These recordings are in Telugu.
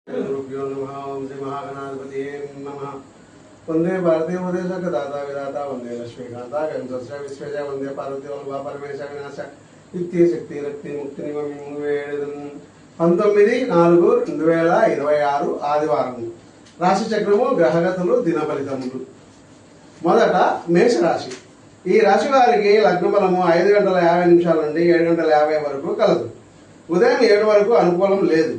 वंदे भारतीय उपदेशक दाता विदाता वंदे लक्ष्मीकांत विश्वेश वंदे पार्वती वल्लभा परमेश विनाश नित्य शक्ति रक्ति मुक्ति 19/4/2026 ఆదివారం రాశి చక్రము గ్రహగతులు దిన ఫలితములు. మొదట మేషరాశి. ఈ రాశి వారికి లగ్న బలము 5:50 నుండి 7:50 వరకు కలదు. ఉదయం 7 వరకు అనుకూలం లేదు.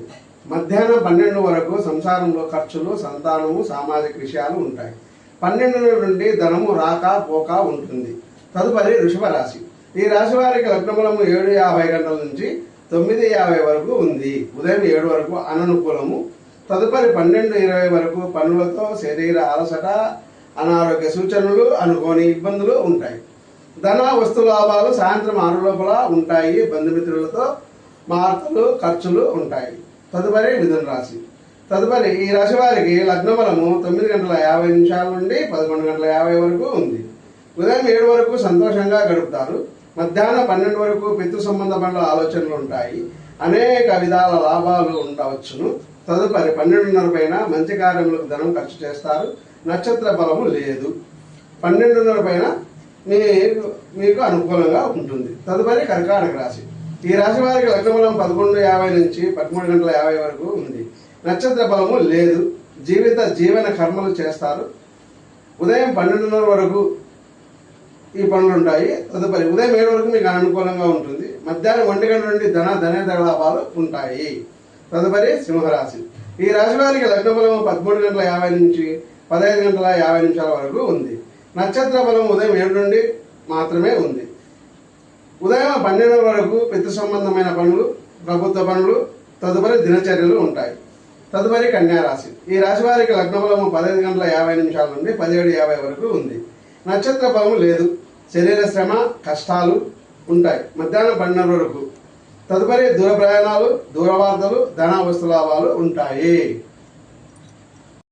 మధ్యాహ్నం 12 వరకు సంసారంలో ఖర్చులు, సంతానము, సామాజిక విషయాలు ఉంటాయి. 12 నుండి ధనము రాక పోక ఉంటుంది. తదుపరి వృషభ రాశి. ఈ రాశి వారికి లగ్న బలము 7:50 గంటల నుంచి 9:50 వరకు ఉంది. ఉదయం 7 వరకు అననుకూలము. తదుపరి 12:20 వరకు పనులతో శరీర అలసట, అనారోగ్య సూచనలు, అనుకోని ఇబ్బందులు ఉంటాయి. ధన వస్తు లాభాలు సాయంత్రం 6 లోపల ఉంటాయి. బంధుమిత్రులతో మార్పులు, ఖర్చులు ఉంటాయి. తదుపరి మిథున రాశి. తదుపరి ఈ రాశి వారికి లగ్న బలము 9:50 నుండి 11:50 వరకు ఉంది. ఉదయం 7 వరకు సంతోషంగా గడుపుతారు. మధ్యాహ్నం 12 వరకు పితృ సంబంధ పనుల ఆలోచనలు ఉంటాయి. అనేక విధాల లాభాలు ఉండవచ్చును. తదుపరి 12:30 పైన మంచి కార్యములకు ధనం ఖర్చు చేస్తారు. నక్షత్ర బలము లేదు. 12:30 పైన మీకు అనుకూలంగా ఉంటుంది. తదుపరి కర్కాటక రాశి. ఈ రాశి వారికి లగ్న బలం 11:50 నుంచి 13:50 వరకు ఉంది. నక్షత్ర బలము లేదు. జీవన కర్మలు చేస్తారు. ఉదయం 12:30 వరకు ఈ పనులు ఉంటాయి. తదుపరి ఉదయం 7 వరకు మీకు అనుకూలంగా ఉంటుంది. మధ్యాహ్నం 1 గంట నుండి ధనేతర లాభాలు ఉంటాయి. తదుపరి సింహరాశి. ఈ రాశి వారికి లగ్న బలం 13:50 నుంచి 15:50 వరకు ఉంది. నక్షత్ర బలం ఉదయం 7 నుండి మాత్రమే ఉంది. ఉదయం 12 వరకు పితృ సంబంధమైన పనులు, ప్రభుత్వ పనులు, తదుపరి దినచర్యలు ఉంటాయి. తదుపరి కన్యా రాశి. ఈ రాశి వారికి లగ్న బలము 15:50 నుండి 17:50 వరకు ఉంది. నక్షత్ర బలము లేదు. శరీర శ్రమ, కష్టాలు ఉంటాయి. మధ్యాహ్నం 12 వరకు. తదుపరి దూర ప్రయాణాలు, దూరవార్తలు, ధన వస్తు లాభాలు ఉంటాయి.